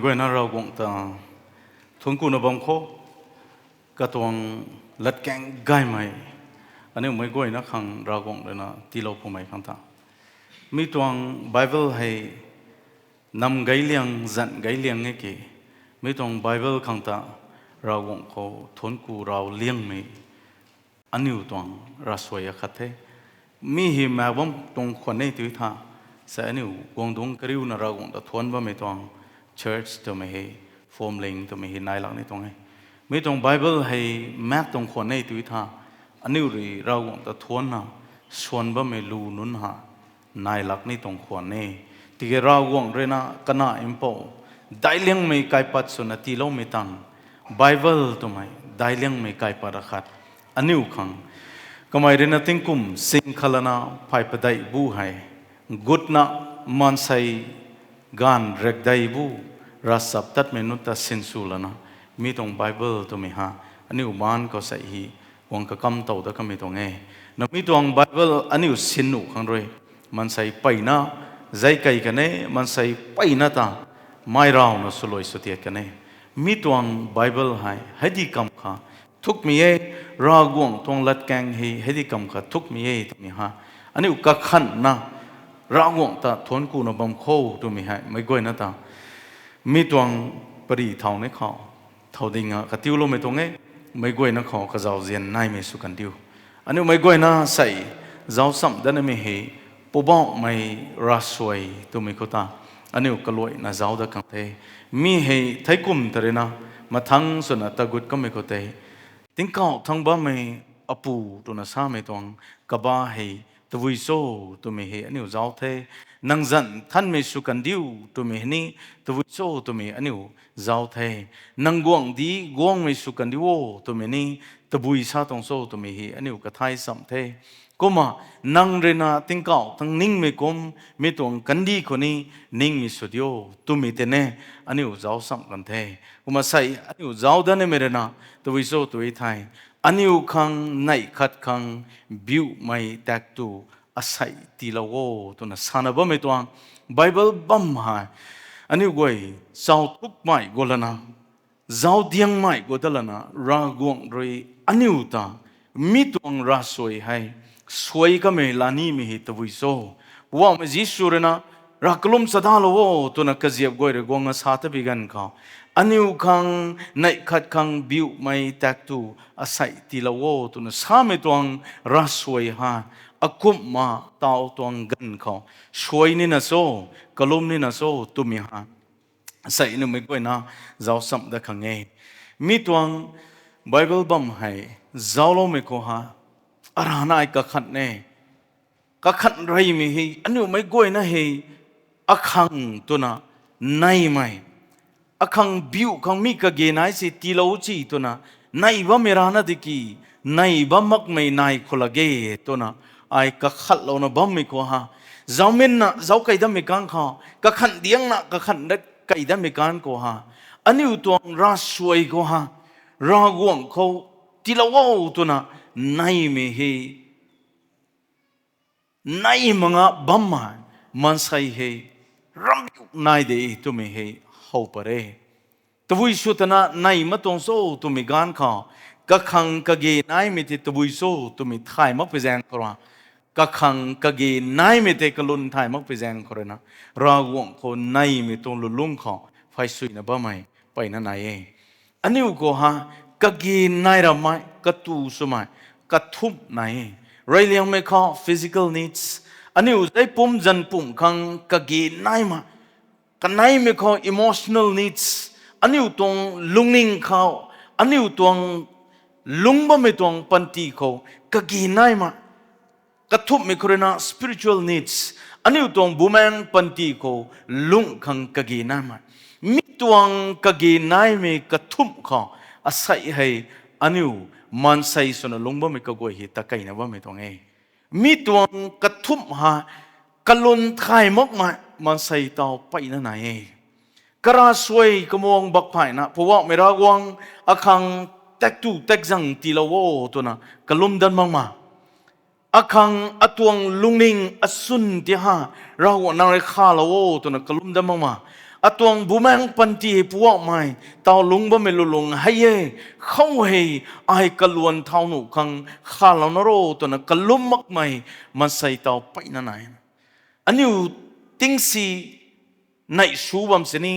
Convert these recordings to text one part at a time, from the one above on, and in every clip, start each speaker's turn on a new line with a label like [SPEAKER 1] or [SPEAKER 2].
[SPEAKER 1] กวยน่าเรากงตาทุนกูนบงโคกระตวงลัดแกงไก่ไหมอันนี้ไม่กวยนะขังเรากงเลยนะที่เราพูดไม่ขังตามีตัวไบเบิลให้นำไกเลียงจันไกเลียงเงี้ยกี่มีตัวไบเบิลขังตาเรากงเขาทุนกูเราเลี้ยงไม่อันนี้ตัวรัสวยขัดเทมีหิมะบ่มตรงคนนี้ตัวท่าเสนิวกงดงกริวนาเรากงตาทวนบ่ไม่ตัวchurch ตัวไม่ให้ฟอร์มลิงตัวไม่ให้นายหลักนี่ตรงไหนไม่ตรงไบเบิลให้แม็กตรงคนนี้ตัวท่าอันนี้เรากงตาทวนนะส่วนบ่ไม่รู้นุนหานายหลักนี่ตรงคนนี้ที่เรากงเรนะกันน่าอิมโปได้เลี้ยงไม่ไกลปัดสุนัติเราไม่ตังไบเบิลตัวไม่ได้เลี้ยงไม่ไกลปัดรักขัดอันนี้ขังก็ไม่เรียนติ้งคุมสิงขลนาไปประดัยบูให้กุดนะมันใส่การเรกได้บูรัศตัดเมนุตัดสินสูลนะมีตรงไบเบิลตัวมีฮะอันนี้อุบานก็ใส่ฮีวังกะคำโตตะก็มีตรงเอนับมีตรงไบเบิลอันนี้สินนุขังเลยมันใส่ไปนะใจไกลกันเน่มันใส่ไปนะตาไม่เรานะสุลอยสุดเทียกันเน่มีตรงไบเบิลให้ดีคำค่ะทุกมีเอรากวงตรงลัดแกงให้ดีคำค่ะทุกมีเอตัวมีฮะอันนี้อุกขันนะรากวงตาทวนกูนบัมโคตัวมีให้ไม่ก่อยนะตามีตัวปรีเท่านี้เขาเท่าดิ่งกติวลมไม่ตรงเอ้ไม่ก่อยนะเขาก็จะเอาเรียนนายไม่สุกันดิวอันนี้ไม่ก่อยนะใส่เจ้าสัมดันไม่ให้ปบ้องไม่รัสวยตัวมีเขาตาอันนี้ก็ลอยนะเจ้าดักกันเทมีให้ไทยกุมตระนะมาทั้งส่วนตะกุดก็ไม่เขาเตติ้งเขาทั้งบ้าไม่อปูตัวน่ะสาไม่ตรงกบ้าให้ตัววิโซตัวมีให้อันนี้เจ้าเทนังจันท่านไม่สุกันดิวตัวมีนี่ตัววิโซตัวมีอันนี้เจ้าเทนังกวงดีกวงไม่สุกันดิวตัวมีนี่ตัววิสาตรงโซตัวมีให้อันนี้ก็ไทยสัมเทก็มานังเรนาติ้งเขาทั้งนิ่งไม่กลมไม่ตรงกันดีคนนี้นิ่งมีสุดโยตัวมีเตเน่อันนี้เจ้าสัมกันเทก็มาใส่อันนี้เจ้าดันเมรนาตัววิโซตัวไทยอันนี้ขังในขัดขังบิวไม่แตกตัวอาศัยตีละโวตัวนั้นสานบ่ไม่ตัวไบเบิลบัมหายอันนี้ก็เจ้าทุกไม่กลนะเจ้าเดียงไม่กลนะรากวงรวยอันนี้อุตามีตัวรัสวยให้สวยก็ไม่ลานีไม่หิตวิโซว่าไม่จิสุรนะรักลุ่มสดาละโวตัวนั้นก็เจียบก็เรื่องงาสาตบิกันเขาอันนี้ขังในขัดขังบิวไม่แตกตัวอาศัยตีละโวตัวนั้นสามีตัวรัสวยฮะอากุมมาตาวตัวกันเขาช่วยนี่นะโซกลุ่มนี่นะโซตุมีฮะใส่นี่ไม่ก็นะเจ้าสัมดะขังเงมีตัวไบเบิลบัมให้เจ้าโลไม่ก็ฮะอารานาอีกขันเน่กขันไรมีให้อันนี้ไม่ก็นะให้อาขังตัวน่ะในไม่อาขังบิวขังมีกะเกนายสิตีลาวจีตัวน่ะในบ่เมรานะดิกีในบ่มักไม่ในคนละเกตัวน่ะไอ้กขัดเรานะบ่ไม่ก็ฮะเจ้าเม่นนะเจ้าไก่ดำไม่กันเขากขันเดียงนะกขันได้ไก่ดำไม่กันก็ฮะอันนี้ตัวรัสวยก็ฮะรากวงเขาตีลาวตัวน่ะในไม่ให้ในมังะบัมมามันใส่ให้รำอยู่ในเดย์ตัวไม่ให้เขาไปเร่ตัววิสุทนะในมาตรงโซ่ตัวไม่การเขากะขังกะเกนายไม่ติดตัววิโซ่ตัวไม่ถ่ายมักไปแจงครา กขังกะเกนายไม่เตกลุนไทยมักไปแจงคนนะราวงคนนายไม่ตรงลุงเขาไฟสุยนะบ้าไม่ไปนั่นนายอันนี้ก็ฮะกะเกนายเราไม่กะตูสมัยกะทุบนายไรเลี้ยงไม่เขา physical needs อันนี้ได้ปุ่มจันปุ่มขังกะเกนายมากันนายไม่เขา emotional needs อันนี้ตรงลุงนิ่งเขาอันนี้ตรงลุงบ่ไม่ตรงปันตีเขากะเกนายมากระทุบไม่ครนะ spiritual needs อันนี้ตัวบุแมนปันตีโกลุงขังกะเกนายมามิตัวกะเกนายไม่กระทุบเขาอาศัยให้อันนี้มันใส่ส่วนลุงบ่ไม่กะกวยเหตุไก่นะว่าไม่ต้องมิตัวกระทุบหากะลุนไทยมกมามันใส่เตาไปนั่นไหนกระสวยกระมวงบักไผ่นะเพราะว่าไม่รักวังอาคังแตกตู้แตกจังตีละโวตัวน่ะกะลุมดันมังมาอาคังอตวงลุงนิงอสุนที่ฮะเราหนังเรข้าละโวตัวนั้นกลุ่มดำมาอ ตวงบุแมงปันตีปัวไม่ตาวลุงบ่ไม่ลุงให้เย่เข้าให้ไอกะลวนเท่าหนูคังข้าเรานโรตัวนั้นกะลุ่มมักไม่มันใส่ตาวไปนั่นไหนอันนี้ติ้งสีในชูบัมเสนี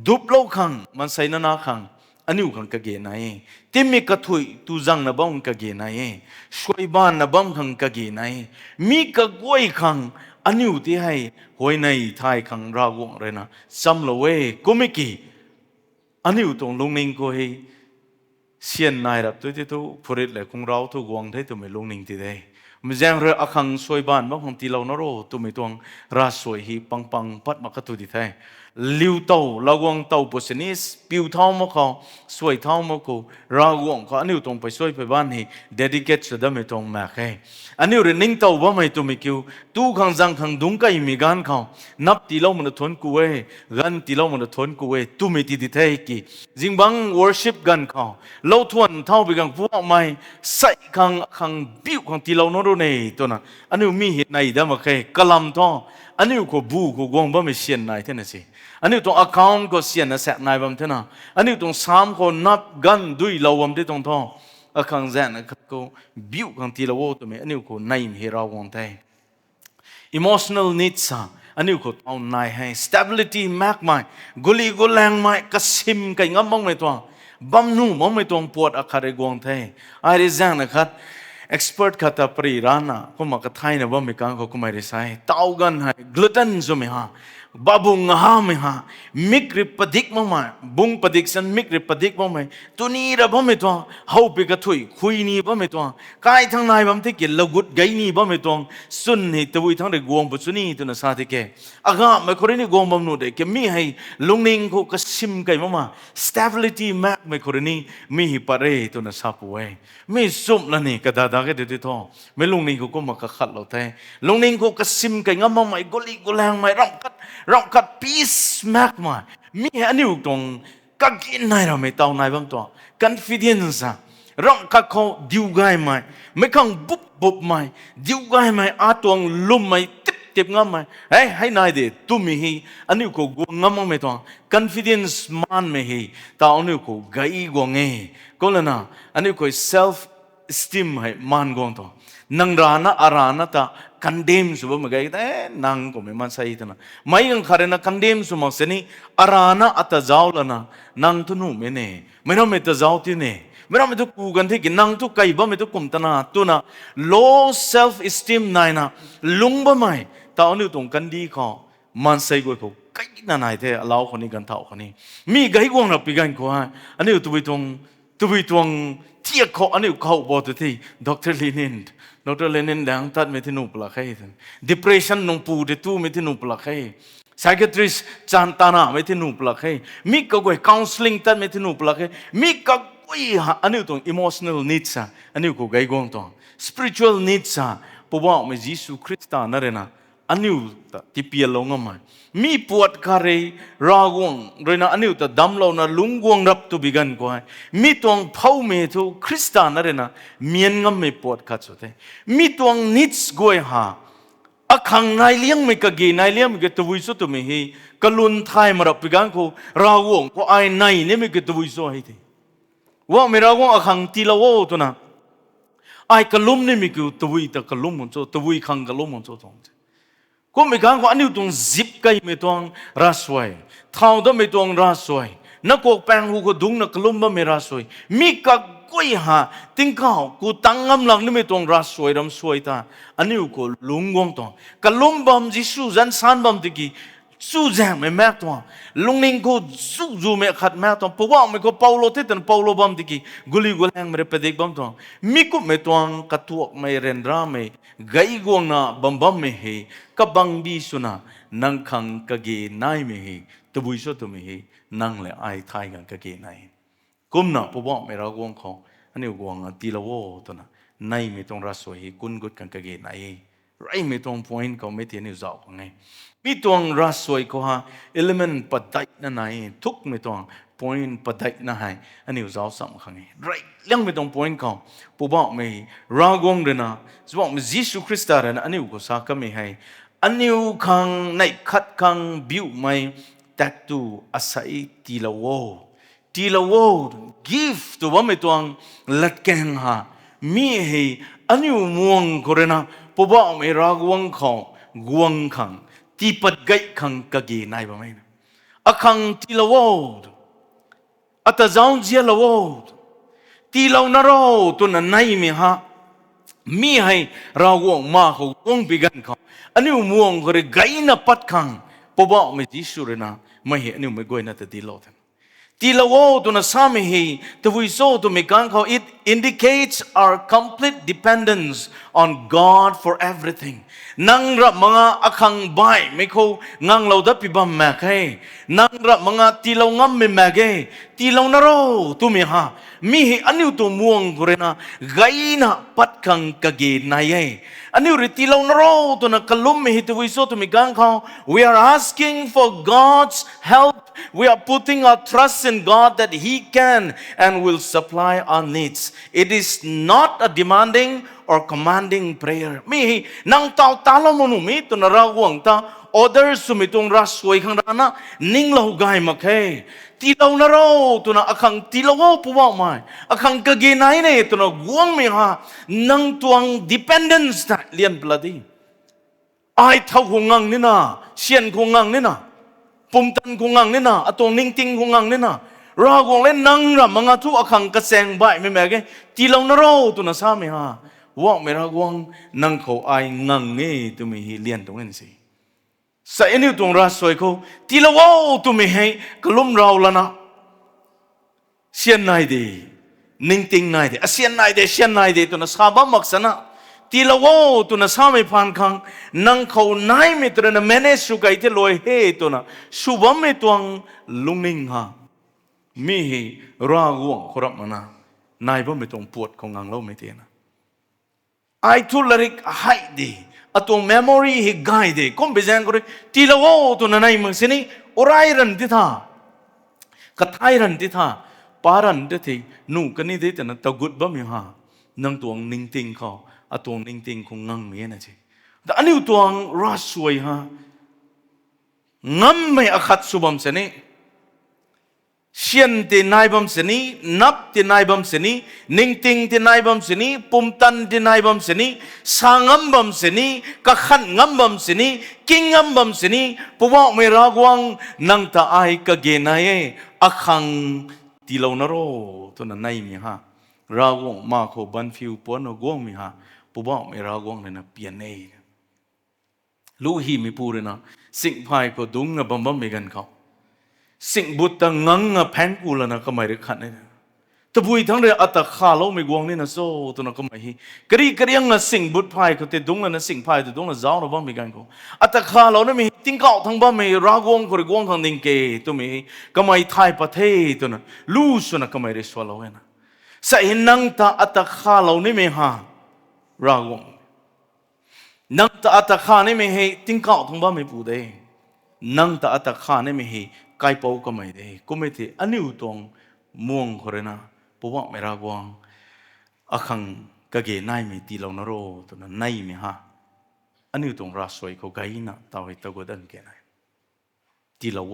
[SPEAKER 1] ดุบโลคังมันใส่นานาคังอันนี้คังกะเกนายที่มีกระถุยตูจังนะบ้องกะเกนายช่วยบ้านนะบ้องคังกะเกนายมีกะกวยคังอันนี้ที่ให้หวยในไทยคังราวงเลยนะซ้ำละเวก็ไม่กี่อันนี้ตรงลงนิ่งก็ให้เสียนนายรับตัวที่ตัวผู้ริดเลยคงเราทุกวงที่ตัวไม่ลงนิ่งที่ได้มันแจ้งเรื่องอคังสวยบ้านบ้างของที่เรานโรตัวไม่ตวงราสวยฮีปังปังปัดมากระตุที่ไทยลิวเต้าลาวงเต้าปุษนิสปิวเท่ามาเขาสวยเท่ามาเขาราวงเขาอันนี้ตรงไปสวยไปบ้านให้เดดิเคทสุดาไม่ตรงมาแค่อันนี้เรื่องนิ่งเต้าว่าไม่ตัวไม่คิวตู้ขังจังขังดุงก็ยังมีการเขานับตีเรามันทนกูเอกันตีเรามันทนกูเอตู้ไม่ตีที่ไทยกี่จิงบัง worship กันเขาเราทวนเท่าไปกันพวกไม่ใส่ขังบิวขังตีเราโน้ตเนี่ยตัวนั้นอันนี้มีเหตุในเดิมแค่กะลำท่ออันนี้ก็บูก็กวางบ่ไม่เสียนนายเท่านั้นสิอันนี้ตรง account ก็เสียนนะแสกนายบ่มเท่านั้นอันนี้ตรงสามก็นับกันด้วยเราบ่มที่ตรงท่อaccount แสนนะครับก็บิวขังตีเราตัวไม่อันนี้ก็นายมีเราวงไทย emotional needs อันนี้ก็เอานายให้ stability มากมายกุลีกุแรงมากกระซิมกันงั้นมองไม่ตัวบัมนูมองไม่ตัวปวดอาคาริกวงไทยไอ้เรื่องนะครับexpert kata perirana ko makathai na ba me kang ko kumai resai taugan hai gluten zo me ha babung ha me ha mikri padik ma bung padik san mikri padik ma mai tuni ra ba me to hau pe ka thui khui ni ba me to kai thang nai bam the ki lagut gai ni ba me to sun ni tui thang de gong bu suni tu na sa the ke aga me khori ni gong bam nu de ke mi hai lungning ko ka sim kai ma stability mak me khori ni mi hi pare tu na sa pu ai mi sum la ni ka da cái điều đó mấy lúc này cũng mà khát lâu thế lúc này cũng cái sim cái ngắm mày goli golang mày rong cắt peace mắc mà mi anh yêu tông các cái này là mày tao này bằng to confidence rong cắtเขาดิวไงmày mấy con búp màyดิวไงmày à tuang lùm mày tiếp ngắm mày ấy hay này để tu mi hi anh yêu cũng ngắm mày to confidence man mày hi tao anh yêu cũng gai guang nghe có lần nào anh yêu cũng self esteem hai man gong to nang rana arana ta condemn su ba gai ta nang ko me man sai ta na mai ang khare na condemn su ma se ni arana ata jaw la na nang tu nu me ne me no me ta jaw ti ne me no me tu ku gan the ki nang tu kai ba me tu kum ta na tu na low self esteem nai na lung ba mai ta onu tong kan di kho man sai go ko kai na nai the allow khoni gan thau khoni mi gai gong na pi gan ko ha ani tu bi tongที่เขาอันนี้เขาบอกที่ดร.เลนินดังตัดไม่ที่นูปลักให้ท่าน depression นงปูเดตู้ไม่ที่นูปลักให้ psychiatrist จานตานาไม่ที่นูปลักให้มีก็กวย counseling ตัดไม่ที่นูปลักให้มีก็กวยอันนี้ตรง emotional needs อันนี้ก็ไกลกงตรง spiritual needs พวกว่าไม่ยิสุคริสต์นั่นเองนะอันนี้ที่เปียลงมามีปวดคาเรรากวงโดยนะอันนี้แต่ดำเรานะลุงกวงรับตุบิกันกว่ามีตัวเผาเมตุคริสตานั่นเองนะเมียนงไม่ปวดขัดสุดเลยมีตัวนิดกวยหาอักขังนายเลี้ยงไม่กะกีนายเลี้ยงไม่กะตัววิสุตุไม่ให้กะลุนไทยมารับบิกันกูรากวงกูไอ้นายเนี่ยไม่กะตัววิสุให้ทีว่าไม่รากวงอักขังตีละโวตัวนะไอ้กะลุมเนี่ยไม่กะตัววิแต่กะลุมมันโจตัววิขังกะลุมมันโจตรงก็ไม่กันก็อันนี้ตรงซิปไก่ไม่ตรงรัสวยเท้าต้องไม่ตรงรัสวยนักกแปงหูก็ดุงนักลุ่มบ่ไม่รัสวยมีกักกุ้ยหาติ้งข้าวกูตั้งกำลังนี่ไม่ตรงรัสวยรำสวยตาอันนี้ก็ลุงกงตรงกลุ่มบ่มจิสูจันสานบ่มตะกี้สู้แจงไม่แม้ตัวลุงนิงก็สู้ไม่ขัดแม้ตัวเพราะว่าไม่ก็เปาโลที่แต่เปาโลบ่มตะกี้กุลีกุแรงไม่ได้ไปเด็กบ่มตัวมีก็ไม่ตรงกระตัวไม่เรนราไม่ไกกวงน่ะบ่มไม่เฮกับบังบีสุนะนังขังกะเกนายไม่เฮตบุยสุตุไม่เฮนังเลยไอทายกันกะเกนายกุมน่ะเพราะว่าไม่รักวงเขาอันนี้วงตีละโวตัวน่ะนายไม่ต้องรัสวยกุนกุดกันกะเกนายไรไม่ต้อง point เขาไม่เทียนอยู่เจ้าไงมีตัวรัสวยเขาฮะ element ปัจจัยนั่นไงทุกไม่ต้อง point ปัจจัยนั่นไงอันนี้อยู่เจ้าสำคัญไงไรเรื่องไม่ต้อง point เขาเพราะว่าไม่รักวงเดินนะสมมติยิสุคริสต์อะไรนะอันนี้ก็สักก็ไม่ให้อันนี้ขังในขัดขังบิวไม่ tatu asai tilawo give to wame tuang latkeng ha mi he anu muang korena poba me ragwang khong guang khang tipat gai khang kage nai ba mai akhang tilawo ata zaung jia lawo tilaw na ro to na nai mi ha mi hai rawong ma ko gong bigan kha anu muang kore gai na pat khang poba me jisurena mai he anu me goi na ta tilaw tilawo to na sami he to we so to me kan kha it indicates our complete dependence on God for everything nang ra mga akhang bai me ko ngang lo da pibam ma khai nang ra mga tilaw ngam me mage tilaw na ro tu mi ha mi hi anu to muang korena gaina pat khang kage na ye anu ri tilaw na ro to na kalum me hi to we so to mi gang kha we are asking for God's help we are putting our trust in God that he can and will supply our needs it is not a demanding or commanding prayer mi nang tao talo mo mi to na rawang ta order sumitong rasway khang rana ning lau gai makhe tilaw na ro to na akhang tilaw puwa mai akhang kaginay ne to na guang mi ha nang tuang dependence ta lian bloody ai thau hungang ni na sian hungang ni na pumtan hungang ni na atong ningting hungang ni na ra gong len nang ra mga tu akhang kaseng bai me mege tilaw na ro to na sa mi ha wang me ra guang nang ko ai ngang ne to mi hi lian tong en si sa inu tong ra soi ko tilawo tu mi hai kalum raw lana sian nai de ning ting nai de asian nai de to na saba maksana tilawo to na same phan khang nang khau nai mi tra na mene su kai te loi he to na subam me tuang lungning ha mi hi ra guang khorap mana nai ba me tong puat khong ngang lo me te na ai tu larik hai de atong memory hi gai de kom bezang kore tilawo to na nai mang sini orai ran ti tha kathai ran ti tha paran de thi nu kani de ta na tagut ba mi ha nang tuang ning ting kho atong ning ting khong ngang me na chi da aniu tuang raswai ha ngam me akhat subam sene sian te naibam seni nap te naibam seni ningting te naibam seni pumtan te naibam seni sangam bam seni kakhan ngam bam seni kingam bam seni puwa me ragwang nang ta ai ka genaye akhang tilaw na ro to na nai mi ha ragwang ma ko ban fiu pon no gong mi ha puwa me ragwang na pian nei lu hi mi purena sing phai ko dung na bam bam me gan khoสิ่งบุตรงังแพงกูละนะก็ไม่ได้ขัดเนี่ยตะบุยทั้งเรื่องอัตข้าเราไม่กวงนี่นะโซ่ตัวนั้นก็ไม่ฮีกรีกรียังสิ่งบุตรพายเขาเตดุงนะสิ่งพายเตดุงนะเจ้าเราบ้างมีกันกูอัตข้าเราเนี่ยมีติ้งเก่าทั้งบ้านมีรากวงคนกวงทางดิ่งเกตัวมีก็ไม่ไทยประเทศตัวนั้นลูสุนะก็ไม่ได้สวาเราเองนะสายนังตาอัตข้าเราเนี่ยมีฮารากวงนังตาอัตข้าเนี่ยมีให้ติ้งเก่าทั้งบ้านมีปูเดนังตาอัตข้าเนี่ยมีให้ไกลเป้าก็ไม่ได้ก็ไม่ที่อันนี้ตรงม่วงคนนะพวกไม่รักวังอาคังก็เกยนายไม่ตีเรานรกตัวนั้นนายไม่ฮะอันนี้ตรงรัสวยเขาไกลนะตาวให้ตะกุดันเกยนายตีเราโว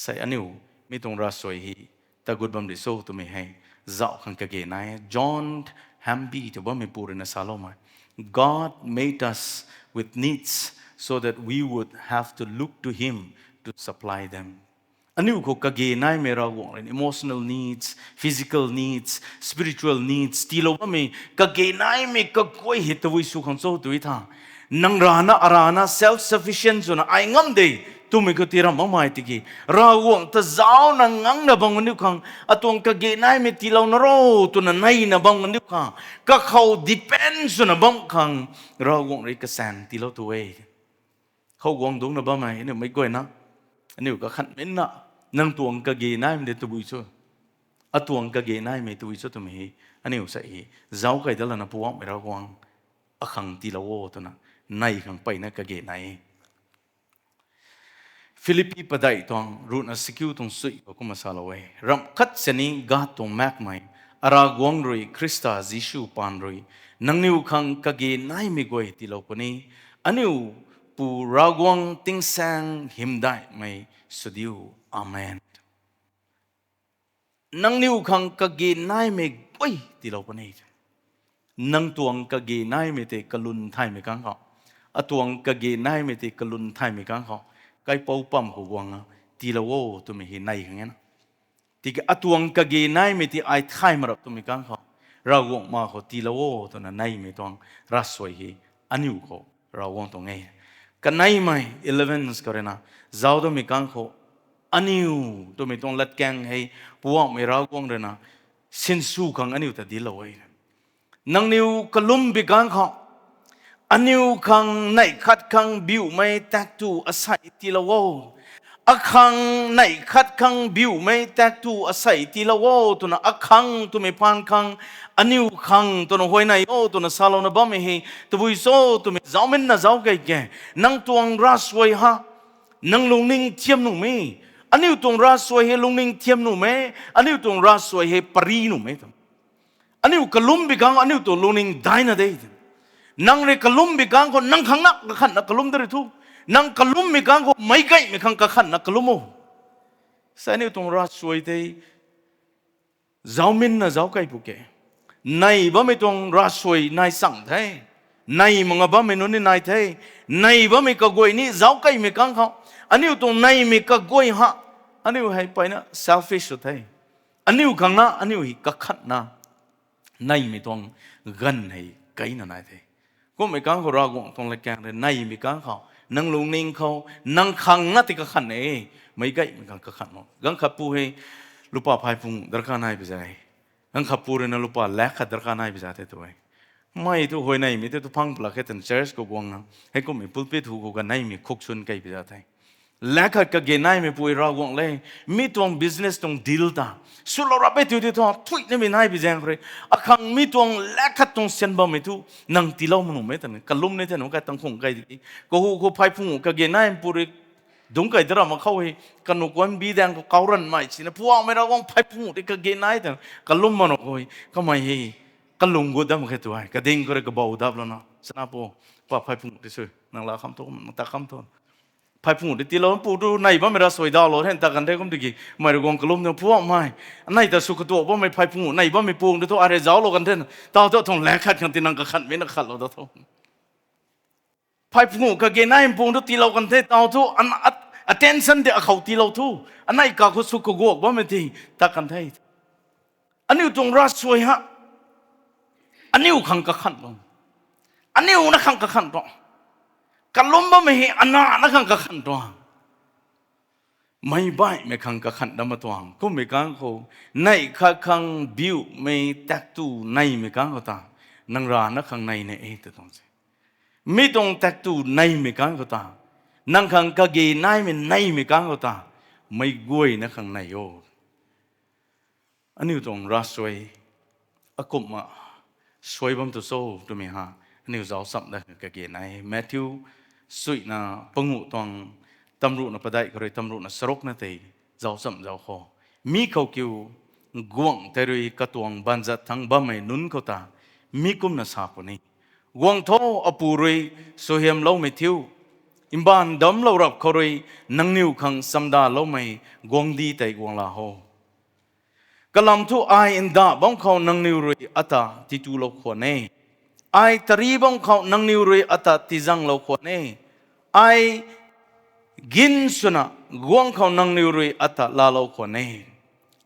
[SPEAKER 1] ใส่อันนี้ไม่ตรงรัสวยฮีตะกุดบัมดิโซตัวไม่ให้เจ้าคังก็เกยนายจอห์นแฮมบี้จะว่าไม่พูดในซาโลมา God made us with needs so that we would have to look to Him to supply them อันนี้ก็กเกนายเมราวงเลย emotional needs physical needs spiritual needs ที่เราว่ามีกเกนายเมก็ก้อยเหตุวิสุขันโซตุวิธานังรานะอารานะ self sufficient ส่วนไอ้งำเดย์ตัวมีก็ตีรำมาไม่ติกีราวงแต่เจ้านังงังนะบังวันนี้ขังอะตัวกเกนายเมที่เรานรกตัวนั้นไม่นะบังวันนี้ขังก็เขา depend ส่วนนะบังขังราวงเลยก็แสนที่เราตัวเองเขาวงตรงนะบังไหมเนี่ยไม่ก้อยนะอันนี้ก็ขันเป็นนะนั่งตัวงกะเกนายมันเด็ดตัวบุยชัวอะตัวงกะเกนายมันตัวบุยชัวตัวมีอันนี้อุตส่าห์เจ้าใครเดลนะพวกไม่รักวังอะขังตีละโวตัวนะนายขังไปนะกะเกนายฟิลิปปีปะได้ตองรูนัสกิวตองสุยก็มาซาลาเวรำคัดเสนีกาตองแม็กไมอารากวงรุยคริสต์าจิชูปานรุยนังนิวขังกะเกนายไม่กวยตีละคนนี้อันนี้ ปูรากวงติ้งแสงหิมได้ไม่สุดิวอาเมนนังนิวขังกะเกนายเมกโอ้ยที่เราปนเองนังตวงกะเกนายเมเตกลุนไทยเมกังเขาอตวงกะเกนายเมเตกลุนไทยเมกังเขาไกปอปั๊มหัวงที่เราโอ้ตัวไม่เห็นในอย่างเงี้ยที่อตวงกะเกนายเมเตไอไทยมารับตัวเมกังเขาเราวงมาเขาที่เราโอ้ตัวนั้นในเมตวงรัสวยเฮอันนิวเขาเราวงตรงไงกันในไม่11ก็เรนะเจ้าตัวเมกังเขาอันนิวตัวไม่ต้องลัดแกงให้พวกไม่รักวงเลยนะสินสู้ขังอันนิวแต่ดีเลยนังนิวกลุ่มบิกังเขาอันนิวขังในขัดขังบิวไม่แตกตัวอาศัยที่ละวอักขังในขัดขังบิวไม่แตกตัวอาศัยที่ละวตัวน่ะอักขังตัวไม่พันขังอันนิวขังตัวน่ะหวยในโอตัวน่ะซาโลน่ะบ้าไม่เฮตัวบุยโซตัวไม่เจ้ามันน่ะเจ้าไก่แก่นังตวงรัสไว้ฮะนังลงนิ่งเทียมหนุ่มไหมอันนี้ตรงรัสวยเฮลงนิ่งเทียมหนุ่มไหมอันนี้ตรงรัสวยเฮปรีหนุ่มไหมอันนี้กลุ่มบิกังอันนี้ตัวลงนิ่งได้นะเด้นังเรกลุ่มบิกังคนนังขังนักขันนักกลุ่มได้ทุกนังกลุ่มบิกังคนไม่ไกลไม่ขังขันนักกลุ่มโอ้แต่อันนี้ตรงรัสวยเด้เจ้ามินนะเจ้าไก่ปุกเกในบ้าไม่ตรงรัสวยในสั่งเท่ในมังบ้าไม่นู้นในเท่ในบ้าไม่กะกวยนี่เจ้าไก่ไม่กังเขาอันนี้ตรงในมีกะกวยฮะอันนี้ให้ไปนะ selfish สุดท้ายอันนี้ขังนะอันนี้กะขัดนะในมีตรงกันให้ไกลนะนายเท่ก็ไม่กังเขารากงตรงละแกงเลยในมีกังเขานังลงนิ่งเขานังขังนะที่กะขัดเนี่ยไม่ไกลไม่กังกะขัดเนาะกังขับปูให้ลูกป้าพายพุงดรักนายไปใจกังขับปูเรนลูกป้าแลกขัดดรักนายไปใจตัวเองไม่ทุกหวยในมีแต่ทุกพังปลักให้ตันเชอร์สก็กวงนะให้ก็ไม่พูดไปถูกกันในมีคุกซุนไกลไปใจและขัดกะเกนายไม่ป่วยราวงเลยมีตรง business ตรง deal ตาสุดเรารับไปที่ที่ท้องทุยนี่ไม่นายไปแจ้งเลยอาคังมีตรงและขัดตรงเส้นบ่ไม่ทุนังตีเล่ามันหนุ่มไม่ตันกันลุ่มนี่ท่านหนุ่มกันตั้งคงไกลดีก็หูก็พายพุ่งกะเกนายป่วยดงไก่ตระมาเข้าให้กันหนุ่มกันบีแดงก็เการันไม่สินะพวกไม่เราวงพายพุ่งที่กะเกนายแต่กันลุ่มมันโอ้ยก็ไม่ให้กันลุงกูดำแค่ตัวก็ดิ่งก็เลยก็เบาดับแล้วนะสนาปูป้าพายพุ่งที่สุดนั่งลาคำโตนั่งตาคำโตพายพุ่งที่เราปูดูในบ้านไม่รัสวยดาวเราเห็นตากันได้ก็ไม่ดีไม่รู้กงกลุ่มเนี่ยพวกไม่ในแต่สุขตัวว่าไม่พายพุ่งในบ้านไม่ปูงเดี๋ยวอะไรเจ้าเรากันเถอะตาเจ้าทงแหลกขัดกันที่นั่งกันขัดไม่นักขัดเราเท่าพายพุ่งก็เกณฑ์นายปูงที่เรากันเถอะตาเจ้าอันattention เดี๋ยวเขาที่เราทูอันไหนก็เขาสุขกวกว่าไม่ดีตากันเถอะอันนี้ตรงรัสวยฮะอันนี้ขังกันขัดลงอันนี้นักขังกันขัดลงกันล้มบ่ไม่เห็นอันนั้นขังกะขันตัวไม่ใบไม่ขังกะขันดำมาตัวก็ไม่กังเขาในขังบิวไม่แตกตูในไม่กังเขาตานังรานักขังในเนี่ยตัวตรงสิไม่ตรงแตกตูในไม่กังเขาตานังขังกะเกยในไม่กังเขาตาไม่กวยนักขังในโยอันนี้ตรงรัสวยอากุมะสวยบัมตุโซตัวมีฮะอันนี้เราสับได้กะเกยในแมทธิวสุยนะปงูตองตำรุนะประได้ก็เลยตำรุนะสรกนะเตยเจ้าสัมเจ้าขอมีเขาคิวกวงแต่รุยกระตวงบันจัดทั้งบ่ไม่นุนเขาตามีกุมนะสาปนี่กวงโทอปูรุยสุเฮียมเล่าไม่ทิวอิมบานดำเล่ารับเขารุยนังนิวขังสัมดาเล่าไม่กวงดีแต่กวงลาโฮกลัมทุไออินดาบังเขานังนิวรุยอัตาที่ตูโลขวเนไอตรีบังเขานังนิวรุยอัตาที่จังโลขวเนไอกินสุนะกวงเขานังนิวรุยอัตลาโลขวเน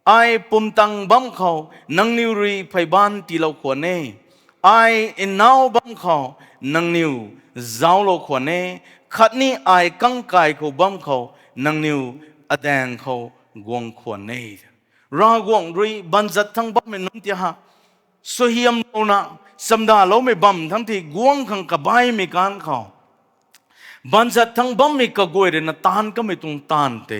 [SPEAKER 1] ไอปุ่มตังบังเขานังนิวรุยไพบานตีโลขวเนไออินนาวบังเขานังนิวเจ้าโลขวเนขัดนี้ไอกังไกเขาบังเขานังนิวอแดงเขากวงขวเนรากวงรุยบันจัดทั้งบัมไม่นุ่มเตียฮะสุเฮียมโลนะสัมดาเราไม่บัมทั้งที่กวงขังกระบายไม่การเขาบันจัดทั้งบัมไม่กระกวยเรนตานก็ไม่ตรงตานเต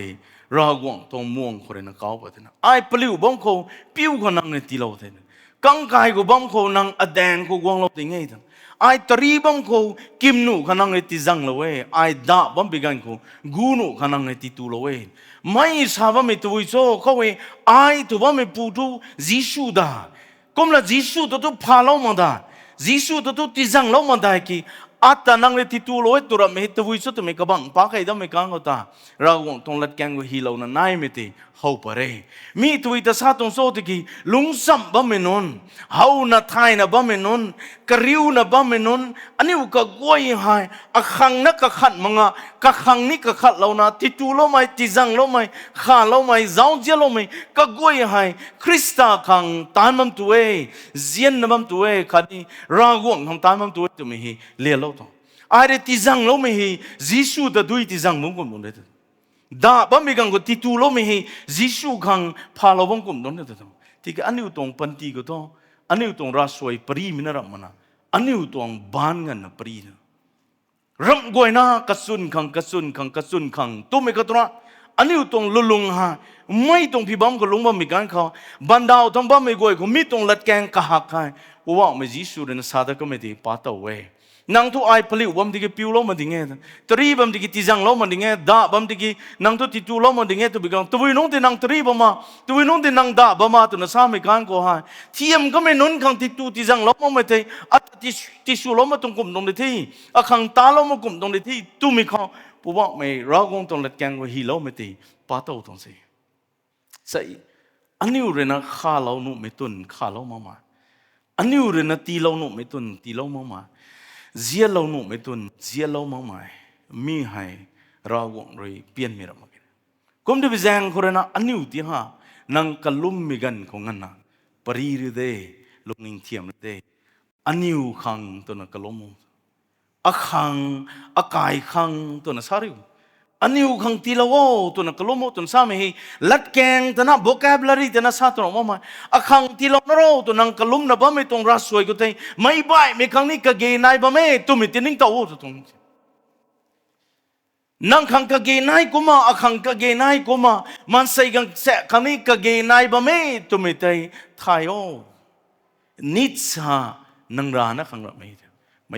[SPEAKER 1] รากวงตรงม่วงคนเรนก้าวไปเถอะไอ้ปลิวบัมเขาปิ้วเขานั่งในตีเราเถอะกังกายกูบัมเขานั่งอแดงกูกวงเราติงไงเถอะไอ้ตรีบัมเขากิมนูเขานั่งในตีจังเราเว้ไอ้ดาบัมไปกันเขากูนูเขานั่งในตีตูเราเว้ไม่ทราบว่าไม่ตัววิโซเขาเว้ไอ้ตัวบัมไม่พูดจิสูดาก็มันจิสูตัวพาเรามาได้จิสูตัวตีจังเรามาได้กี่ อาตานังเลติตูโลเอตุระเมหิตวุยสุดเมกบังปากไอ้ดำเมกังก็ตาเราวงตรงลัดแกงก็ฮีเรานะนายเมติเฮาปะเรมีตุยตาซาตรงโซติกีลุงซัมบัมเมนนเฮานะไทยนะบัมเมนนกริวนะบัมเมนนอันนี้ก็กวยหายอักขังนักกะขัดมังะกะขังนี่กะขัดเรานะติตูโลไม่ติจังโลไม่ข้าโลไม่จ้าวเจโลไม่ก็กวยหายคริสตาขังตานมัมตัวเอเจียนนะมัมตัวเอคันนี้ราวงของตานมัมตัวเอตัวไม่ฮีเลี้ยเราต้องอาเรติจังโลไม่ฮีจิสูตะดุยติจังมุงกุมโดนเด็ดดาบัมมีกังก็ติตูโลไม่ฮีจิสูขังพาเราบังกุมโดนเด็ดต้องที่ก็อันนี้ตรงปันตีก็ต้องอันนี้ตรงราสวยปรีมินารัมมานะอันนี้ตรงบ้านกันนะปรีนะรำกวยนะกระสุนขังกระสุนขังกระสุนขังตัวไม่กระตัวอันนี้ตรงลุงฮะไม่ตรงพี่บัมก็ลุงบัมมีการเขาบันดาวทั้งบัมไม่กวยเขามีตรงลัดแกงกะหักให้ว่าไม่จิสูเรนซาดก็ไม่ดีปาตเอาไว้นางทุไอผลิวบัมติกิปิวล้อมันดิ่งเงี้ยตรีบัมติกิติจังล้อมันดิ่งเงี้ยดาบัมติกินางทุติตูล้อมันดิ่งเงี้ยตัวบิกังตัววินงตินางตรีบัมมาตัววินงตินางดาบัมมาตัวน่ะสามีการก็ให้เทียมก็ไม่นุนขังติตูติจังล้อมันไม่ได้อัตติสูล้อมันตรงกลุ่มตรงที่อะขังตาล้อมันกลุ่มตรงที่ตัวมีเขาผู้ว่าไม่รักงตรงเล็ดแกงว่าฮีล้อไม่ได้ปาเต้าตรงสิใส่อันนี้อุเรนะข้าเราหนุ่มไม่ตุนข้าเรามาอันนี้อุเรนะตีเราหนุ่มไม่ตุนตีเรามาเจียเราหนุ่มไม่ตุนเจียเรามามีให้เราวงเลยเปลี่ยนมีระมักกุมเดบิแจงคนนั้นอันนี้อุติฮะนังกัลลุมมิกันของงั้นนะปรีรเดลุงนิงเทียมเดอันนี้อุขังตัวนักกัลลุมอักขังอักายขังตัวนักสาริวอันนี้อุขังตีละวตัวนักกัลลุมตัวนักสามีลัดแกงตัวนัก vocabulary ตัวนักสาตัวนักมาอักขังตีละนรอตัวนักกัลลุมนับไม่ตรงรัสวยก็ได้ไม่ใบไม่ขังนี้กะเกนายบ่ไม่ตัวมิตินิ่งตัวตัวตรงนังขังกะเกนายกุมาอักขังกะเกนายกุมามันใส่กังเสะขังนี้กะเกนายบ่ไม่ตัวมิติไทยโอนิสฮานังรานะขังละไม่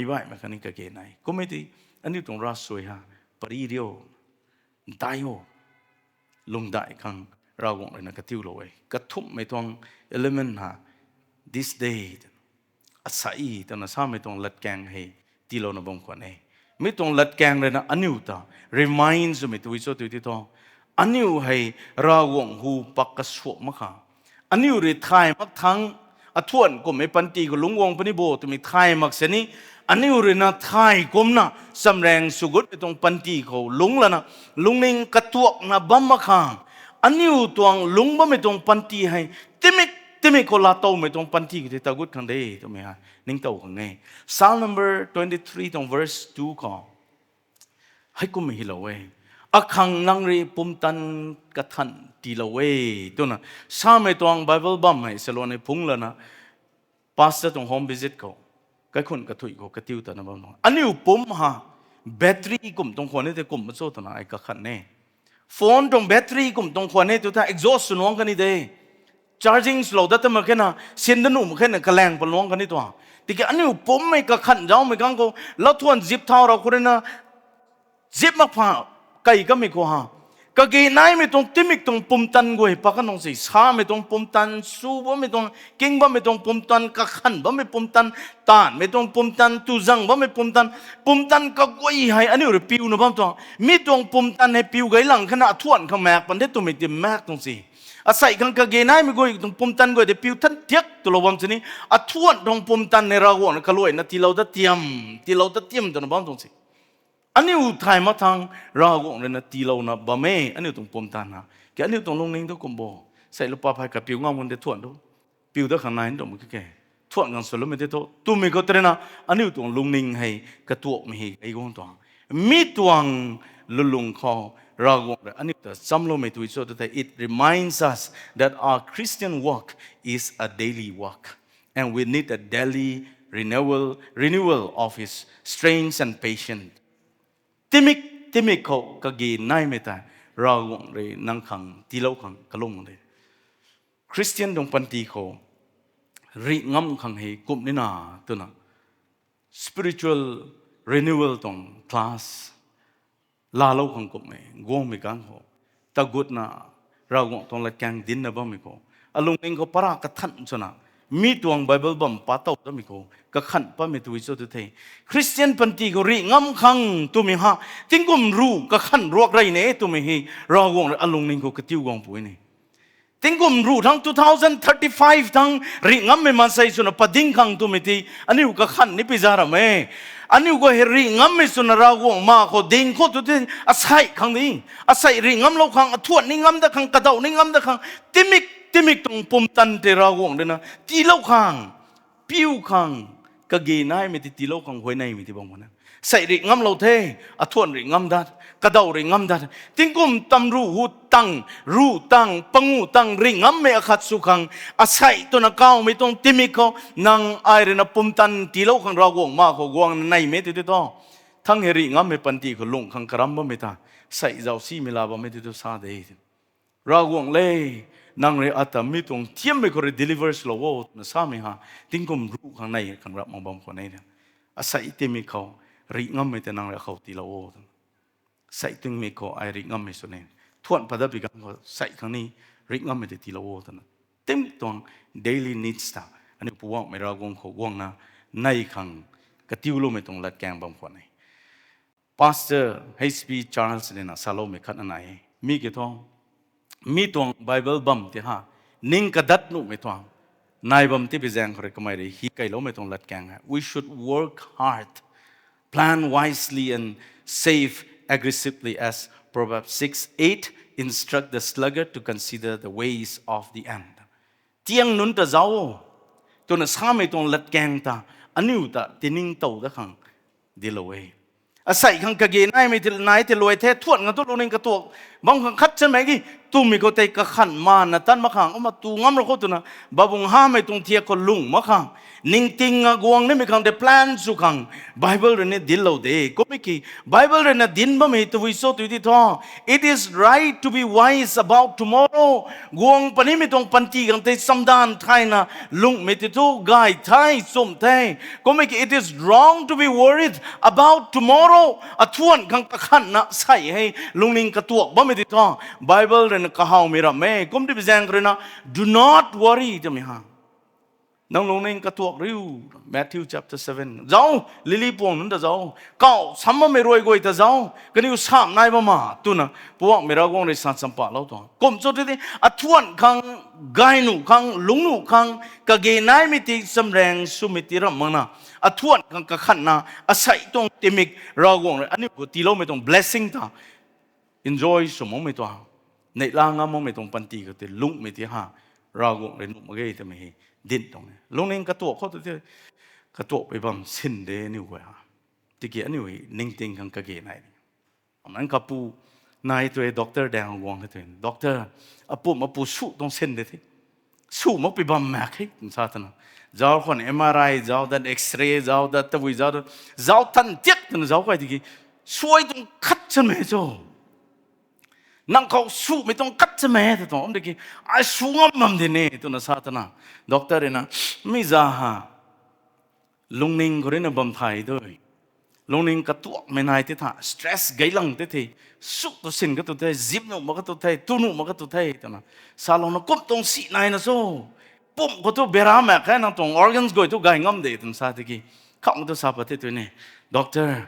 [SPEAKER 1] ใบไม่ขังนี้กะเกนายก็ไม่ดีอันนี้ตรงรัสวยฮะปริเดียวได้โอลงได้ขังเราวงเลยนะกระติ้วเลยกระทุบไม่ต้องเอลิเมนต์ฮะ this day อาศัยตอนนั้นสามไม่ต้องลัดแกงให้ตีเราหน้าบงกว่านี้ไม่ต้องลัดแกงเลยนะอันนี้อุตา reminds ไม่ตัววิโสตัวที่ต้องอันนี้ให้เราวงหูปักกระสวมมะค่ะอันนี้รีทายมักทั้งอทวนก็ไม่ปันตีก็ลุงวงปนิโบตัวไม่ทายมักเสนี้อันนี้อุรินาไทยกุมนะสำแรงสุกุดไปตรงปันตีเขาลุงแล้วนะลุงนิงกระตัวนะบัมมาข้างอันนี้อุตวงลุงบัมไม่ตรงปันตีให้ติมิคนละโตไม่ตรงปันตีก็จะตะกุดขังได้ตัวไม่ฮะนิ่งโตขังไง Psalm number 23ตรง verse 2ก็ให้กุมไม่ฮิลาเวอักขังนังรีปุ่มตันกระทันตีลาเวตัวน่ะสามไม่ตรง Bible บัมให้สโลในพุ่งแล้วนะ pastor ตรง home visit เขาก็คนกระถุยก็กระติ้วตัวนั้นบ้างอันนี้อุปมฮะแบตเตอรี่กลุ่มตรงคนนี้แต่กลุ่มมันโซ่ตัวนั้นไอ้กระขันเนี่ยโฟนตรงแบตเตอรี่กลุ่มตรงคนนี้ตัวท่า exhaust น้องกันนี่เด้ charging slow แต่มาแค่น่ะเส้นนุ่มแค่น่ะกระแรงปนน้องกันนี่ตัวที่แกอันนี้อุปมไม่กระขันเจ้าไม่กังก็แล้วทวน zip เท่าเราคนนี้นะ zip มากพาไก่ก็ไม่กลัวฮะก็เกนายไม่ต้องติมิกต้องปุ่มตันกวยปากกันตรงสิช้าไม่ต้องปุ่มตันสู้บ่ไม่ต้องเก่งบ่ไม่ต้องปุ่มตันกะขันบ่ไม่ปุ่มตันตานไม่ต้องปุ่มตันตุจังบ่ไม่ปุ่มตันก็กวยให้อันนี้หรือปิวนะบ้างตัวมีต้องปุ่มตันให้ปิวไกหลังขณะทวนขแมกปันเทตัวไม่เต็มแมกตรงสิอาศัยกันกะเกนายไม่กวยต้องปุ่มตันกวยแต่ปิวท่านเทียกตัวเราวันนี้อาทวนต้องปุ่มตันในเราวนะกะลวยนะที่เราจะเตรียมตัวนะบ้างตรงสิอันนี้อุทัยมาทางเราก็เลยนะตีเรานะบ่แม่อันนี้ตรงปมตานะแกอันนี้ตรงลงนิ่งทุกคนบอกใส่ลูกปลาพายกับปิวงามมันเดือดทวนดูปิวเดือดข้างในนี่ตรงมันก็แก่ทวนกันส่วนแล้วไม่ได้โตตู้มีก็เตระนะอันนี้ตรงลงนิ่งให้กระตัวไม่ให้ไอ้คนตัวมีตัวลุงคอเราก็เลยอันนี้แต่ซ้ำลงไม่ตัวอีกส่วนแต่ it reminds us that our Christian walk is a daily walk and we need a daily renewal of His strength and patienceติมิกเขากะเกนนายไม่ตายเราเลยนั่งขังตีเล่าขังกะลงเลยคริสเตียนตรงปันตีเขาริงำขังให้กุมนี่นาตัวน่ะ spiritual renewal ตรง class ลาเล่าขังกุมไม่กวงไม่กังเขาตะกุดน่ะเราตรงละแกงดินนะบ้างไม่เขาอารมณ์เองเขาปรากฏทันชนะ มีตัวไบเบิลบัมปาตตัวมิโกก็ขันป้าเมตุวิโซตุเทคริสเตียนปันตีก็รีงำคังตัวมิฮะทิ้งกุมรู้ก็ขันรวกไรเนี่ยตัวมิฮีรอวงอารมณ์นิ่งก็กติวกองปุยนี่ทิ้งกุมรู้ทั้ง2035ทั้งรีงำไม่มาใส่สุนปดิ้งคังตัวมิตีอันนี้ก็ขันนี่พิจารณาเมอันนี้ก็เฮรีงำไม่สุนราวงมาโคดิ้งโคตุเทอาศัยคังนี้อาศัยรีงำเราคังทวดนี่งำตะคังกระเดานี่งำตะคังติมิกตรงปุ่มตันเตราวงเดนะตีเล่าคังพิวคังก็เกยนายไม่ติตีเล่าคังหวยในไม่ติบองมันนะใส่ริงำเราเทอทวนริงำดัดกระเดาริงำดัดทิ้งกุมตำรูตังปังูตังริงำไม่อาคัดสุขังอาศัยตัวนักเก้าไม่ต้องติมิกเขานางไอเรนะปุ่มตันตีเล่าคังราวงมาเขาวงในไม่ติดต่อทั้งเฮริงำไม่ปันตีเขาลงคังกรัมบ่ไม่ตาใส่เจ้าซีเมลาบ่ไม่ติดต่อซาเดย์ราวงเลยนางเรอัตมิตรงเทียมไปก็เร delivers โลวนะสามีฮะทิ้งกุมรู้ข้างในข้างรับมองบอมคนนี้เนี่ยอาศัยเตมิเขาริงำไม่แต่นางเรเขาตีโลวใส่ตึงมีเขาไอริงำไม่ส่วนนี้ทวนพัดบิกันก็ใส่ข้างนี้ริงำไม่แต่ตีโลวนั่นเต็มตรง daily needs ตาอันนี้พวกไม่ราวงเขาวงนะในข้างกติวโลไม่ตรงลัดแกงบอมคนนี้ Pastor H.B. Charles เนี่ยนะซาโลไม่ขัดอันไหนมีกี่ท้องมีตัวไบเบิลบัมที่ฮะนิ่งกระดัดนุ่มไม่ตัวนายบัมที่ไปแจ้งเขาเรียกไม่ได้ฮีไกลโลไม่ต้องลัดแกงฮะ we should work hard plan wisely and save aggressively as Proverbs 6:8 instruct the sluggard to consider the ways of the end เตียงนุนตะเจ้าตัวนั้นสาไม่ต้องลัดแกงตาอันนี้ตาที่นิ่งโตตะขังดีละเวอาศัยขังกะเกนายไม่ถึงนายที่รวยแท้ทวดกันตัวนึงกระตัวบางขังคัดใช่ไหมกี่ตู้มีก็เตะกะขันมานะตันมาขังเอามาตู้งำเราเขาตัวน่ะบาบุงห้าไม่ตรงเทียก็ลุงมาขังนิ่งติงกวงนี่ไม่ขังเดแพลนสุขังไบเบิลเรนดิลเราเดก็ไม่กี่ไบเบิลเรนดินบ่ไม่ตัววิโสตัวที่ท้อ it is right to be wise about tomorrow กวงปนิไม่ตรงปันตีกันเตะสัมดานไทยนะลุงไม่ติดตู้กายไทยสมไทยก็ไม่กี่ it is wrong to be worried about tomorrow อทวนขังกะขันนะใส่ให้ลุงนิ่งกระตัวบ่ไม่ติดท้อไบเบิลเรนกะฮาวมีระเมกุมที่ไปแจ้งกันนะ do not worry จะไม่ห่างน้องลงในกระตัวริ้ว Matthew chapter 7เจ้าลิลี่ปวงนั้นเจ้าเก้าสัมมาไม่รวยกว่าเจ้าก็นี่สามนายมาตุนะพวกไม่รักวงในสันสัมปะเราตัวกุมสุดที่อทวนขังไกหนูขังลุงหนูขังกะเกนายมิติสำแรงสุมิติระมังนะอทวนขังกะขันนะอาศัยตรงเตมิกรักวงเลยอันนี้กูตีเราไม่ต้อง blessing ตา enjoy สมองไม่ตัวในล่างงามไม่ต้องปันตีก็เตลุงไม่ที่หาเราวงเลยนุ่มมาเกยแต่ไม่ดินตรงนี้ลงในกระตัวเขาตัวที่กระตัวไปบังสิ้นเดนิวเว้ยที่เกี่ยนิวนิ่งติงกันกะเกยไหนมันกับปูนายตัวด็อกเตอร์แดงวงให้ตัวด็อกเตอร์อาปูสู้ตรงเส้นเดที่สู้มาไปบังแม็กให้ถึงซาตนะเจ้าคน MRI เจ้าดัน X-ray เจ้าดันตะวิเจ้าทันเจ็บตันเจ้าใครที่กี่ช่วยตรงคัดฉันไหมเจ้านั่งเขาสู้ไม่ต้องกัดใช่ไหมแต่ตอนนั้นกี่ไอ้สู้งำมันเดนี่ตัวนั้นซาตนะด็อกเตอร์นะไม่จ้าฮะลุงนิงคนนี้บัมไทยด้วยลุงนิงกระตัวไม่นายที่ท่าสตรสไกลังที่ที่สู้ตัวสินก็ตัวไทยจิบหนุ่มก็ตัวไทยตุนุ่มก็ตัวไทยตัวนั้นซาลงนักกุมตรงสีนายนะโซ่ปุ่มก็ตัวเบราแม่แค่นั่งตรงออร์แกนส์ก็ตัวไก่งำเดตัวนั้นซาที่กี่เขาตัวซาปะที่ตัวนี้ด็อกเตอร์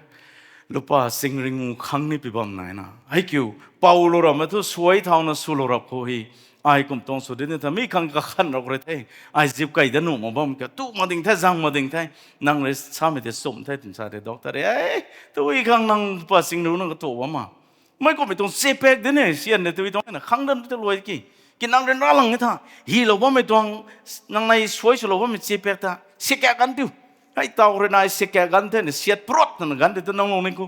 [SPEAKER 1] ลูกป้าสิงริงูขังนี่ไปบัมไหนนะไอ้คิวเป่าโลรามาทุสวยเท่านั้นสุโลรับเขาฮีไอ้กุมตองสุดนี่ถ้ามีขังก็ขันเราเลยเท่ไอ้จิบไก่เดินหนุ่มมาบัมก็ตู้มาดิ่งเท่จังมาดิ่งเท่นั่งเลยสามีเดสมเท่ถึงซาเดด็อกเตอร์เอ้ตัวอีขังนั่งป้าสิงริงูนั่งก็ตัวว่ามาไม่ก็ไม่ต้องเซเปกเดนี่เสียนเดตัวอีตรงนั้นขังเดินตัวรวยกี่กินนั่งเดินร้านหลังนี่ท่าฮีเราว่าไม่ต้องนั่งในสวยสุดเราว่าไม่เซเปกท่าเสกกันดิวไอ้เต่าเรนายเสกกันเท่เนี่ยเสียดปลดนั่นกันเดี๋ยวน้องลงนี่กู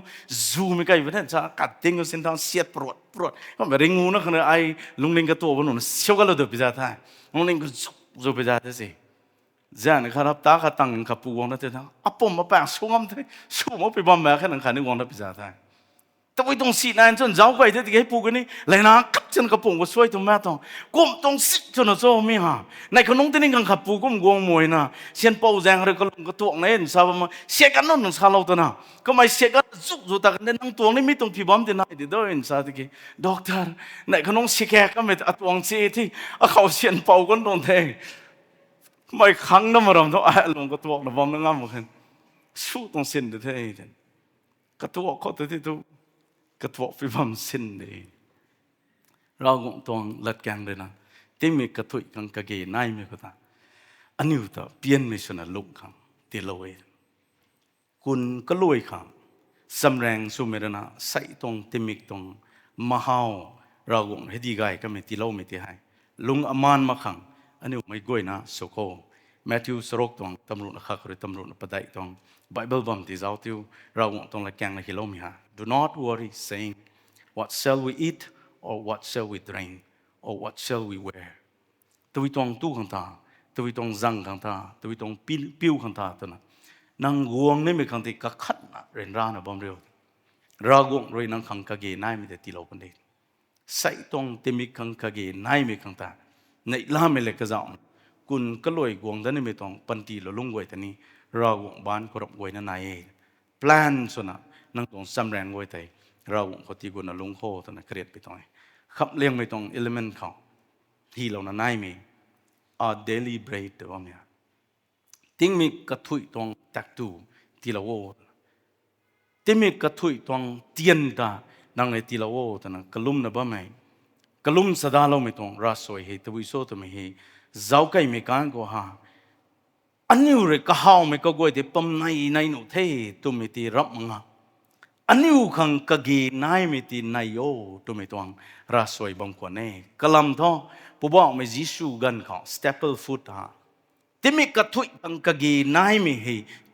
[SPEAKER 1] ซูไม่ไกลไปเนี่ยจะกัดติงก็เส้นทางเสียดปลดก็ไม่ได้งูนะขณะไอ้ลุงลิงก็ตัวบนนู้นเชี่ยวกันเลยเดือบไปจ้าท่าลุงลิงก็ซูไปจ้าเท่สิจ้าเนี่ยครับตาขัดตังขับปูวงนั่นเท่าอ่ะผมมาแปลงสู้งำเท่สู้มาไปบอมแม่แค่นั้นขันนี่วงนั่นไปจ้าท่าแต่ไปตรงสีนั่นจนเจ้าไปเท่าที่ให้ปูกันนี่เลยนะกัดจนกระปุกก็ช่วยตรงแม่ตรงกุมตรงสิจนโซ่ไม่หาในขนมที่นี่กันขับปูกุมกวงมวยนะเชียนปูแจงเรื่องก็ตัวนี่สาวมาเสียกันนั่นสาวเราตัวน่ะก็ไม่เสียกันจุดตากันนั่งตัวนี่ไม่ตรงที่บอมที่ไหนเดี๋ยวอินสาที่กี่ด็อกเตอร์ในขนมเสียแก่ก็ไม่ตัวเสียที่เขาเชียนปูกันตรงเท่ ไม่ขังน้ำมันต้องไอ้ลงกระตัวน้ำมันงามเหมือนกันสู้ต้องเส้นเท่าไหร่กระตัวเขาตัวที่ตัวกระตัวฟิบัมเส้นเลยเราต้องลัดแกงเลยนะที่มีกระตุยกันกระเกยนายมีก็ตาอันนี้ตัวเปลี่ยนไม่ชนะลุกขังที่เราเองคุณก็ลุยขังสำแรงสุเมรนะใส่ตรงที่มีตรงมหาเราให้ดีไกก็ไม่ที่เราไม่ที่ให้ลุงอามานมาขังอันนี้ไม่ก่อยนะสุโขแมทธิวสโรกตรงตำรวจนักข่าวหรือตำรวจปะได้ตรงไบเบิลบัมที่เจ้าที่เราตรงละแกงละกิโลมีฮะ Do not worry saying what shall we eat or what shall we drink or what shall we wear ตัวตรงตู้ขังตาตัวตรงจังขังตาตัวตรงปิ้วขังตาตัวนั้นนางวงนี่มีขังที่กักขัดนะเรนรานะบอมเร็วเราวงรวยนางขังกะเกนายมีแต่ตีเราคนเดียวใส่ตรงที่มีขังกะเกนายมีขังตาในล่าไม่เล็กก็จะคุณก็ลอยกวงดันนี่ไม่ต้องปันตีเราลุงไว้แต่นี้เราบ้านก็รับไว้นั่นไงแพลนส่วนน่ะนั่งตรงซ้ำแรงไว้แต่เราก็ตีกุนลุงโคตอนนั้นเครียดไปตรงไหนขับเลี้ยงไม่ตรงเอลิเมนต์เขาที่เรานั่นไงมี our daily bread ตัวเนี่ยทิ้งมีกระทุยตรงตักตูที่เราโว้ทิ้งมีกระทุยตรงเตียนตานั่งในที่เราโว้ตอนนั้นกลุ่มนะบ้าไหมกลุ่มสดาเราไม่ตรงรัสวยเหตุวิโสตัวไม่เหตุเจ้าไก่ไม่การก็หาอันนี้เรื่องข้าวไม่ก็กวยที่ปั๊มในหนูเทตัวไม่ตีรับมั้งอันนี้ขังกะเกนายไม่ตีนายโยตัวไม่ตรงรัสวยบางคนเนี่ยกลัมท้อผู้บอกไม่จิสูกันเขา staple food ฮะที่มีกระทุยขังกะเกนายไม่เห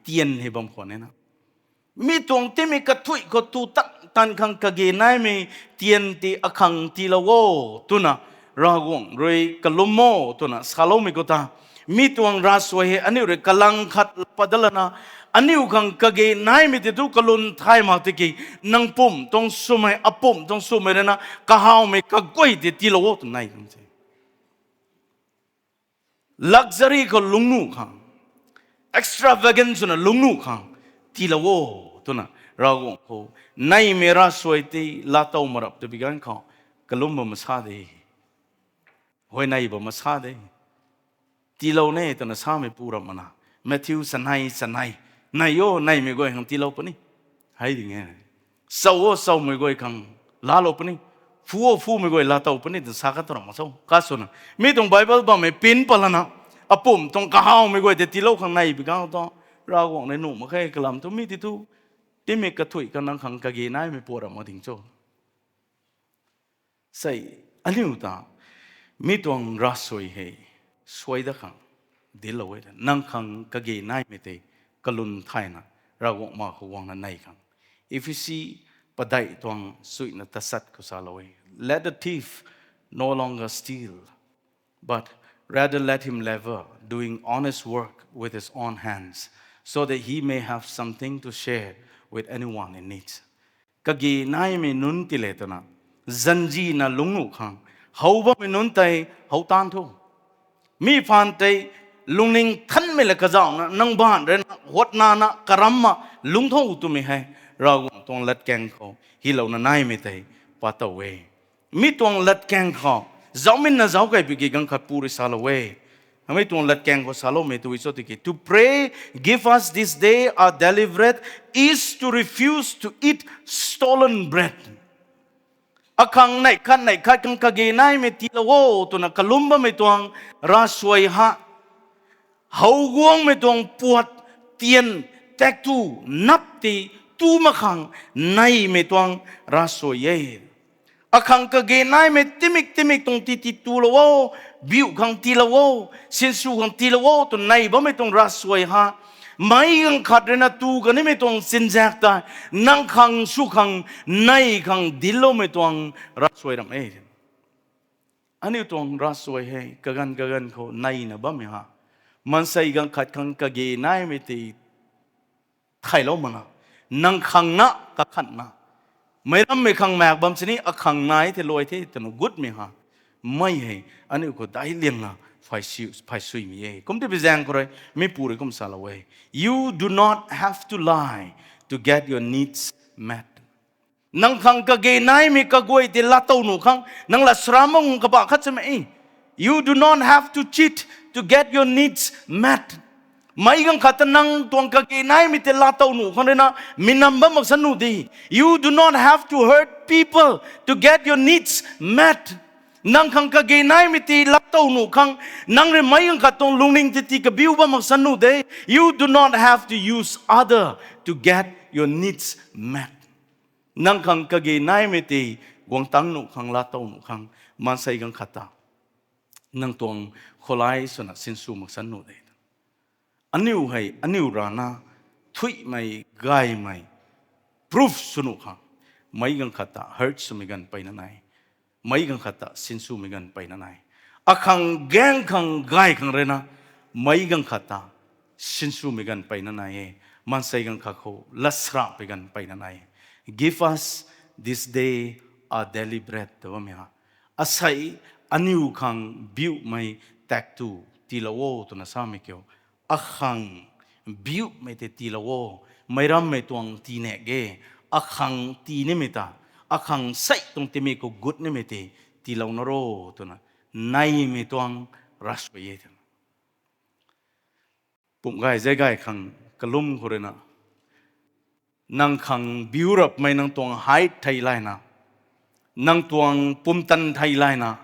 [SPEAKER 1] เตียนให้บางคนเนี่ยนะมีตรงที่มีกระทุยก็ตูตันขังกะเกนายไม่เตียนที่อขังที่ละโวตัวน่ะรากงรวยกลุ่มโมตัวน่ะสาลไม่ก็ตามีตัวรัสวยอันนี้เรื่องกำลังขัดปัดละนะอันนี้ขังกะเกนายไม่ติดตุกลุนไทยมาติกีนังปุ่มต้องสมัยอปุ่มต้องสมัยนะกะฮาวไม่กะก้อยที่ละโวตัวไหนกันสิluxury ก็ลุงนูขัง extravagance นะลุงนูขังที่ละโวตัวน่ะเราก็โหในเมราสวยที่ลาตอมรับตัวบิกันเขากลุ่มบ่มาซาเดหอยในบ่มาซาเดที่เราเนี่ยตัวน่ะซาไม่ปูรับมานะแมทธิวสันให้นายโยนายไม่ก้อยขังที่เราปนี่ให้ดีไงสาวไม่ก้อยขังลาโลปนี่ฟูไม่ก้อยลาตอปนี่ตัวสักตัวน่ะมาสาวกัสนะมีตรงไบเบิลบ่ไม่ปินปะละนะอปุ่มตรงกะฮาวไม่ก้อยแต่ที่เราข้างในบิกันต้องเราก็ในหนุ่มมาแค่กลัมตัวมีที่ตู้ที่มีกระถุยกันนั่งขังกะเกนายไม่ปวดมาถึงโจใส่อันนี้อุตามีตัวรัสวยให้สวยดักขังเดี๋ยวเราไว้นั่งขังกะเกนายไม่เตะกลุนไทยนะเราก็มาขวางนั่นในขัง if you see ปัดได้ตัวสุยนัตสัตก็สาลอย let the thief no longer steal but rather let him labor doing honest work with his own hands so that he may have something to share with anyone in need กะเกนายไม่นุนติเลตนะจันจีน่ะลุงนุขังเขาบ่ไม่นุนแต่เขาตานทุมีฟันแต่ลุงนิงท่านไม่ละกระจ่างนะนังบ้านเรนหัวนานะกระรำมาลุงทุ่งตัวไม่ให้เราต้องลัดแกงเขาฮิเลวน่ะนายไม่แต่ปัตตะเวมีต้องลัดแกงเขาเจ้ามินน่ะเจ้าไก่ปีกังขัดปูริสาลเวไม่ต้องลัดแกงเขาสาลไม่ตัววิสุทธิกิ To pray give us this day our daily bread is to refuse to eat stolen breadอคังไหนขันกังกะเกนายไม่ตีละโวตัวน่ะกะลุมบ่ไม่ตัวราสวยฮะเฮากวงไม่ต้องปวดเตียนแตกตูนับตีตูมาขังในไม่ต้องรัสวยอคังกะเกนายไม่ติมิกตรงตีตูละวอบิวขังตีละวอเส้นสูขังตีละวอตัวในบ่ไม่ต้องรัสวยฮะไม่ยังขัดเรนะตูกันนี่ไม่ต้องสินแจกตานั่งขังสุขังในขังดิลโลไม่ต้องรัสวยรำอันนี้ต้องรัสวยให้กันเขาในนะบ่ไม่ฮะมันใส่กันขัดขังกะเกนายไม่ตีไทยเรามันนั่งขังนะกะขันนะไม่รำไม่ขังแมกบางชนิดอะขังนายที่ลอยที่ตนกุดไม่ฮะไม่ให้อันนี้ก็ได้เลี้ยงนะไฟสุยมีคุมที่ไปแจ้งก็เลยไม่พูดเลยคุมสารเว You do not have to lie to get your needs met นังขังกะเกนายมีกะกวยที่ละเต้าหนูขังนังละสรามงกะบะขัดใช่ไหมYou do not have to cheat to get your needs met. Mai gang katanang tuang kaginay mite lataw nu kanina minamba magsanu di. You do not have to hurt people to get your needs met. Nang kang kaginay mite lataw nu kang nang remay ang katong lungning titi kabiu ba magsanu di. You do not have to use other to get your needs met. Nang kang kaginay mite guang tang nu kang lataw nu kang mansay gang kata. Nang tuang kolay sunat sinsu magsanu di. Aniu hay aniu rana thui mai gai mai proof sunu kha mai gang khata hurt sumigan painanai mai gang khata sinsu migan painanai akhang gang khang gai khang rena mai gang khata sinsu migan painanai mansai gang khakho lasra pigan painanai. Give us this day our daily bread tawamya asai aniu khang biu mai tak tu tilawo to na samikyo akhang biu me te tilawo mairam me tuang tine ge akhang tine meta akhang sai tong te me ko gut ne me te tilaw naro to na nai me tuang raswe ye pum gai zai gai khang kalum khorena nang khang biu rap mai nang tuang hai thai lai na nang tuang pum tan thai lai na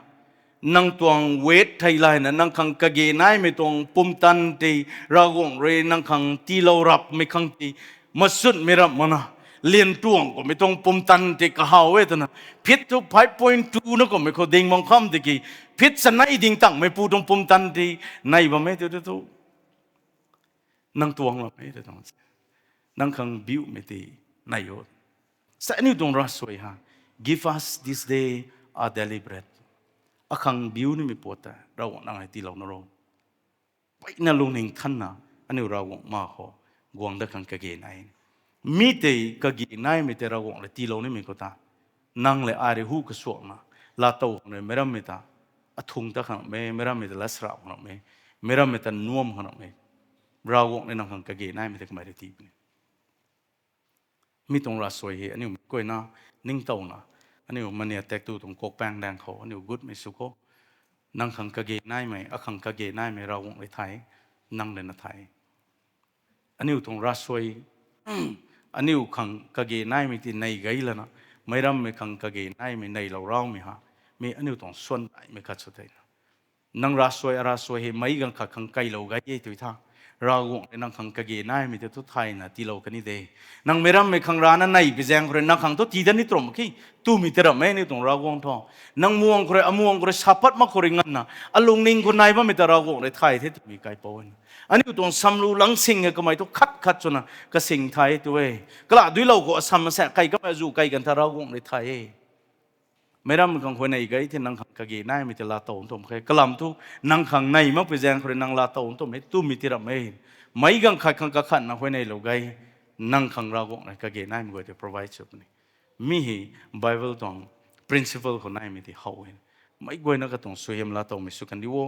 [SPEAKER 1] nang tuang wet thai lai na nang khang kage nai me tuang pum tan te ragong re nang khang ti lo rap me khang ti masut me rap mana lien tuang ko me tuang pum tan te ka haw we ta na phit to 5.2 na ko me ko ding mong kham te ki phit sa nai ding tang me pu tuang pum tan te nai ba me te tu nang tuang la me te tang nang khang biu me te nai yo sa ni tuang rasoi ha. Give us this day our daily bread. Akhang biu ni mi pota raw nang ai ti lo na ro pai na lung ning khan na ani raw ma ho guang da khang ka ge nai mi te ka gi nai mi te raw le ti lo ni mi ko ta nang le are hu ka so na la to ne meram mi ta athung ta khang me meram mi ta la sra khang me meram mi ta nuam khang me raw ne nang khang ka ge nai mi te ka mai ti mi tong ra soi he ani ko na ning tau na anh em mình tek tu tung kok pang dang kho anh em good me suko nang khang ka ge nai mai akhang ka ge nai mai rawong le thai nang le na thai anh em tung rasoi anh em khang ka ge nai mi ti nei gai la na mai ram me khang ka ge nai mi nei lo raw mi ha mi anh em tung suan ai me khat thai nang rasoi he mai gang khang kai lo gai ye tu tha rawong le nang khang ka ge nai mi te tu thai na ti lo ka ni de nang meram me khang rana nai bi jang kore nang khang to ti dan ni trom ki tu mi te ra me ni tong rawong tho nang muang kore amuang kore sapat ma kore ngan na alung ning ko nai ba mi ta rawong le thai the mi kai pon ani tong samlu lang sing ka mai to khat khat chona ka sing thai tu we kala dui lo ko sam sa kai ka ju kai kan ta rawong le thai meram khang khoi nei gai the nang khang ka ge nai mi te la to tom khe kalam tu nang khang nai ma pe jang kore nang la to tom me tu mi ti ra me mai gang khat khang ka khan na khoi nei lo gai nang khang ra gong ka ge nai mi go te provide chup ni mi hi bible tong principle ko nai mi ti how mai go na ka tong suhem la to mi su kan di wo